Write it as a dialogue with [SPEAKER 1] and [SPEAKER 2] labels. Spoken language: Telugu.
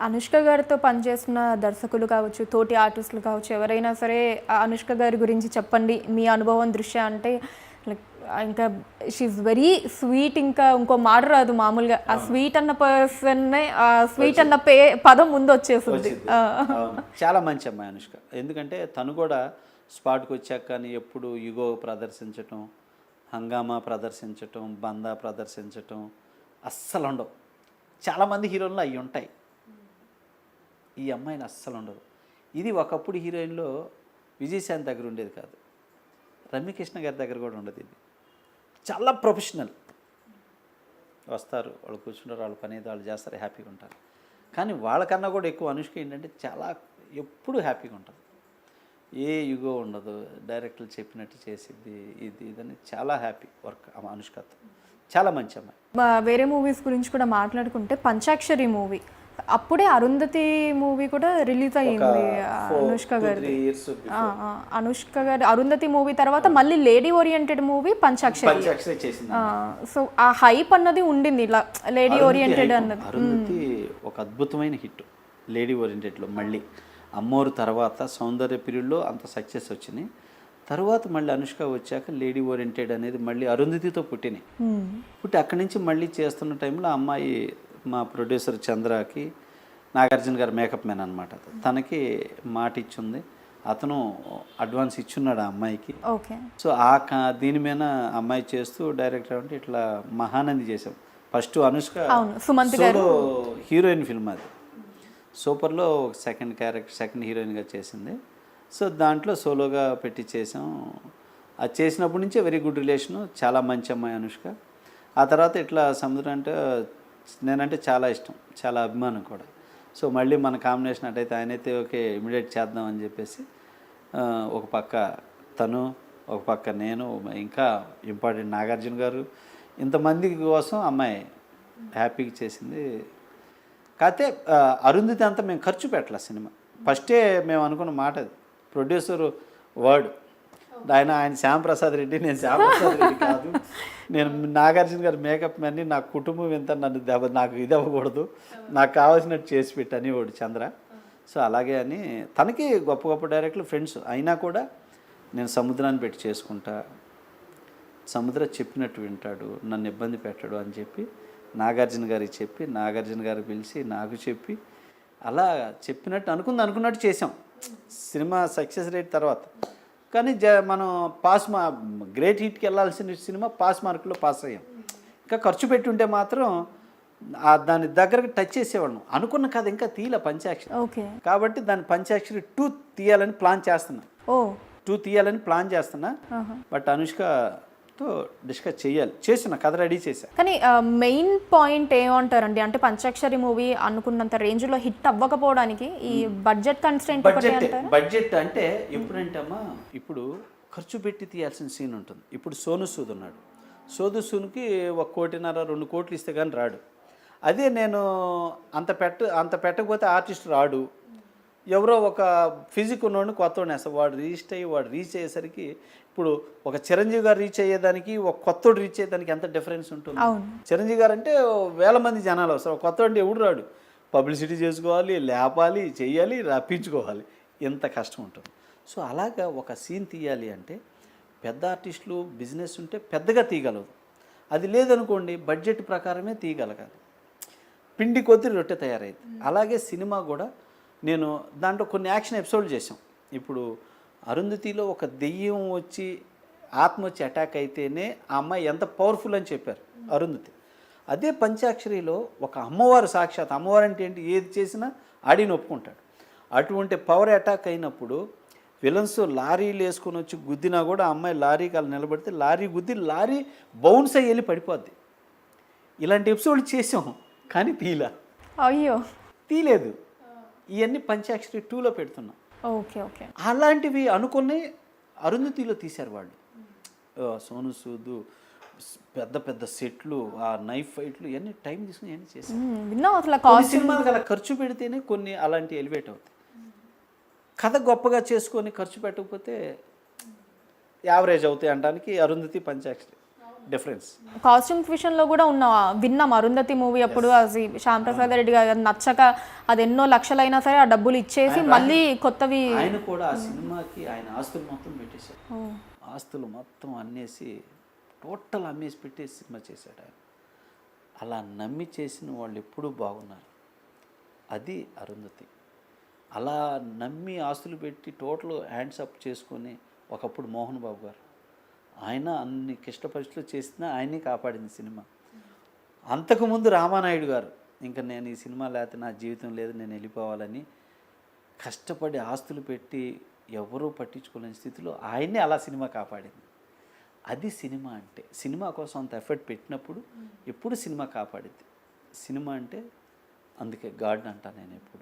[SPEAKER 1] అనుష్క గారితో పనిచేసిన దర్శకులు కావచ్చు, తోటి ఆర్టిస్టులు కావచ్చు, ఎవరైనా సరే అనుష్క గారి గురించి చెప్పండి మీ అనుభవం దృష్ట్యా అంటే లైక్ ఇంకా షీ ఈజ్ వెరీ స్వీట్. ఇంకా ఇంకో మాట రాదు మామూలుగా. ఆ స్వీట్ అన్న పర్సన్నే స్వీట్ అన్న పదం ముందు వచ్చేసింది.
[SPEAKER 2] చాలా మంచి అమ్మాయి అనుష్క. ఎందుకంటే తను కూడా స్పాట్కి వచ్చాక కానీ ఎప్పుడు యుగో ప్రదర్శించటం, హంగామా ప్రదర్శించటం, బందా ప్రదర్శించటం అస్సలు ఉండవు. చాలామంది హీరోల్లో అవి ఉంటాయి, ఈ అమ్మాయిని అస్సలు ఉండదు. ఇది ఒకప్పుడు హీరోయిన్లో విజయశాంతి దగ్గర ఉండేది కాదు, రమ్యకృష్ణ గారి దగ్గర కూడా ఉండదు. ఇది చాలా ప్రొఫెషనల్. వస్తారు, వాళ్ళు కూర్చుంటారు, వాళ్ళ పని వాళ్ళు చేస్తారు, హ్యాపీగా ఉంటారు. కానీ వాళ్ళకన్నా కూడా ఎక్కువ అనుష్క ఏంటంటే చాలా ఎప్పుడు హ్యాపీగా ఉంటుంది. ఏ యుగో ఉండదు, డైరెక్టర్లు చెప్పినట్టు చేసిద్ది. ఇదని చాలా హ్యాపీ వర్క్ అనుష్కతో. చాలా మంచి అమ్మాయి.
[SPEAKER 1] వేరే మూవీస్ గురించి కూడా మాట్లాడుకుంటే పంచాక్షరి మూవీ, అప్పుడే అరుంధతి మూవీ కూడా రిలీజ్ అయ్యింది అనుష్క గారి. అనుష్క గారి అరుంధతి మూవీ తర్వాత మళ్ళీ లేడీ ఓరియంటెడ్ మూవీ పంచాక్షరి. సో ఆ హైప్ అన్నది ఉండింది, ఇలా లేడీ ఓరియంటెడ్ అన్నది.
[SPEAKER 2] అరుంధతి ఒక అద్భుతమైన హిట్ లేడీ ఓరియంటెడ్లో. మళ్ళీ అమ్మోరు తర్వాత సౌందర్య పీరియడ్లో అంత సక్సెస్ వచ్చినాయి. తర్వాత మళ్ళీ అనుష్క వచ్చాక లేడీ ఓరియంటెడ్ అనేది మళ్ళీ అరుంధతితో పుట్టినాయి. పుట్టి అక్కడి నుంచి మళ్ళీ చేస్తున్న టైంలో అమ్మాయి మా ప్రొడ్యూసర్ చంద్రకి, నాగార్జున గారు మేకప్ మ్యాన్ అనమాట, తనకి మాట ఇచ్చింది. అతను అడ్వాన్స్ ఇచ్చున్నాడు ఆ అమ్మాయికి. సో దీని మీద అమ్మాయి చేస్తూ డైరెక్టర్ అంటే ఇట్లా మహానంది చేసాం. First Anushka solo heroine film, అది సూపర్లో సెకండ్ హీరోయిన్గా చేసింది. సో దాంట్లో సోలోగా పెట్టి చేసాం. అది చేసినప్పటి నుంచే వెరీ గుడ్ రిలేషను, చాలా మంచి అమ్మాయి అనుష్క. ఆ తర్వాత ఇట్లా సముద్రం అంటే నేనంటే చాలా ఇష్టం, చాలా అభిమానం కూడా. సో మళ్ళీ మన కాంబినేషన్ అట్టయితే ఆయనైతే ఓకే ఇమీడియట్ చేద్దామని చెప్పేసి ఒక పక్క తను, ఒక పక్క నేను, ఇంకా ఇంపార్టెంట్ నాగార్జున గారు, ఇంతమంది కోసం అమ్మాయి హ్యాపీగా చేసింది. కాకపోతే అరుంధతి అంతా మేము ఖర్చు పెట్టాల సినిమా. ఫస్టే మేము అనుకున్న మాట అది, ప్రొడ్యూసర్ వర్డ్ ఆయన శ్యాంప్రసాద్ రెడ్డి, నేను శ్యాంప్రసాద్ రెడ్డి కాదు, నేను నాగార్జున గారు మేకప్ మ్యాన్ని, నా కుటుంబం ఎంత నన్ను నాకు ఇది అవ్వకూడదు, నాకు కావాల్సినట్టు చేసి పెట్టని వాడు చంద్ర. సో అలాగే అని తనకి గొప్ప గొప్ప డైరెక్టర్లు ఫ్రెండ్స్ అయినా కూడా నేను సముద్రాన్ని పెట్టి చేసుకుంటా, సముద్ర చెప్పినట్టు వింటాడు, నన్ను ఇబ్బంది పెట్టాడు అని చెప్పి నాగార్జున గారికి చెప్పి, నాగార్జున గారు పిలిచి నాకు చెప్పి అలా చెప్పినట్టు అనుకున్నట్టు చేసాం సినిమా సక్సెస్ రేట్ తర్వాత. కానీ మనం గ్రేట్ హిట్కి వెళ్ళాల్సిన సినిమా పాస్ మార్కులో పాస్ అయ్యాం. ఇంకా ఖర్చు పెట్టుంటే మాత్రం దాని దగ్గరకు టచ్ చేసేవాళ్ళం. అనుకున్న కథ ఇంకా తీయలే పంచాక్షరి, కాబట్టి దాన్ని పంచాక్షరి 2 తీయాలని ప్లాన్ చేస్తున్నా. 2 తీయాలని ప్లాన్ చేస్తున్నా. బట్ అనుష్కతో డిస్కస్ చేసిన కథ రెడీ చేశా.
[SPEAKER 1] కానీ మెయిన్ పాయింట్ ఏమంటారండి అంటే పంచాక్షరి మూవీ అనుకున్నంత రేంజ్లో హిట్ అవ్వకపోవడానికి ఈ బడ్జెట్ కన్స్ట్రెంట్.
[SPEAKER 2] బడ్జెట్ అంటే ఎప్పుడంటే అమ్మా, ఇప్పుడు ఖర్చు పెట్టి తీయాల్సిన సీన్ ఉంటుంది. ఇప్పుడు సోను సూద్ ఉన్నాడు, సోను సూద్కి 1.5 కోటి 2 కోట్లు ఇస్తే కానీ రాడు. అదే నేను అంత పెట్టకపోతే ఆర్టిస్ట్ రాడు. ఎవరో ఒక ఫిజిక్ ఉన్నోడిని కొత్తోడిని వేస్తాడు, వాడు రీచ్ అయ్యేసరికి ఇప్పుడు ఒక చిరంజీవి గారు రీచ్ అయ్యేదానికి ఒక కొత్తోడు రీచ్ అయ్యేదానికి ఎంత డిఫరెన్స్ ఉంటుంది. చిరంజీవి గారు అంటే 1000 మంది జనాలు వస్తారు, ఒక కొత్తోడు ఎవడు రాడు. పబ్లిసిటీ చేసుకోవాలి, లేపాలి, చెయ్యాలి, రప్పించుకోవాలి, ఎంత కష్టం ఉంటుంది. సో అలాగా ఒక సీన్ తీయాలి అంటే పెద్ద ఆర్టిస్టులు బిజినెస్ ఉంటే పెద్దగా తీయగలదు. అది లేదనుకోండి బడ్జెట్ ప్రకారమే తీయగలగాలి, పిండి కొద్ది రొట్టె తయారైంది. అలాగే సినిమా కూడా నేను దాంట్లో కొన్ని యాక్షన్ ఎపిసోడ్లు చేసాం. ఇప్పుడు అరుంధతిలో ఒక దెయ్యం వచ్చి ఆత్మ వచ్చి అటాక్ అయితేనే ఆ అమ్మాయి ఎంత పవర్ఫుల్ అని చెప్పారు అరుంధతి. అదే పంచాక్షరిలో ఒక అమ్మవారు, సాక్షాత్ అమ్మవారు అంటే ఏంటి, ఏది చేసినా ఆడిని ఒప్పుకుంటాడు. అటువంటి పవర్ అటాక్ అయినప్పుడు విలన్స్ లారీలు వేసుకొని వచ్చి గుద్దినా కూడా ఆ అమ్మాయి లారీకి అలా నిలబడితే లారీ గుద్ది లారీ బౌన్స్ అయ్యి వెళ్ళి పడిపోద్ది. ఇలాంటి ఎపిసోడ్ చేసాం కానీ తీయలేదు. ఇవన్నీ పంచాక్షరి 2లో పెడుతున్నాం. అలాంటివి అనుకుని అరుంధతిలో తీశారు వాళ్ళు. సోను సూద్ పెద్ద పెద్ద సెట్లు, ఆ నైఫ్ ఫైట్లు, ఇవన్నీ టైం తీసుకుని ఇవన్నీ చేశారు. సినిమాలకు అలా ఖర్చు పెడితేనే కొన్ని అలాంటి ఎలివేట్ అవుతాయి. కథ గొప్పగా చేసుకొని ఖర్చు పెట్టకపోతే యావరేజ్ అవుతాయి అనడానికి అరుంధతి పంచాక్షరి డిఫరెన్స్.
[SPEAKER 1] కాస్ట్యూమ్స్ విషయంలో కూడా విన్నాం అరుంధతి మూవీ అప్పుడు అది శ్యామ్ ప్రసాద్ రెడ్డి గారు అది నచ్చక అది ఎన్నో లక్షలైనా సరే ఆ డబ్బులు ఇచ్చేసి మళ్ళీ కొత్తవి.
[SPEAKER 2] ఆయన కూడా ఆ సినిమాకి ఆయన ఆస్తులు మొత్తం పెట్టేశారు, ఆస్తులు మొత్తం అమ్మేసి టోటల్ అమ్మేసి పెట్టేసి సినిమా చేశాడు ఆయన. అలా నమ్మి చేసిన వాళ్ళు ఎప్పుడూ బాగున్నారు. అది అరుంధతి. అలా నమ్మి ఆస్తులు పెట్టి టోటల్ హ్యాండ్స్ అప్ చేసుకొని ఒకప్పుడు మోహన్ బాబు గారు, ఆయన అన్ని క్లిష్ట పరిస్థితులు చేసినా ఆయన్ని కాపాడింది సినిమా. అంతకుముందు రామానాయుడు గారు, ఇంకా నేను ఈ సినిమా లేకపోతే నా జీవితం లేదు, నేను వెళ్ళిపోవాలని కష్టపడి ఆస్తులు పెట్టి ఎవరూ పట్టించుకోలేని స్థితిలో ఆయన్ని అలా సినిమా కాపాడింది. అది సినిమా అంటే. సినిమా కోసం అంత ఎఫర్ట్ పెట్టినప్పుడు ఎప్పుడు సినిమా కాపాడింది. సినిమా అంటే అందుకే గాడ్ అంటా నేను ఎప్పుడు.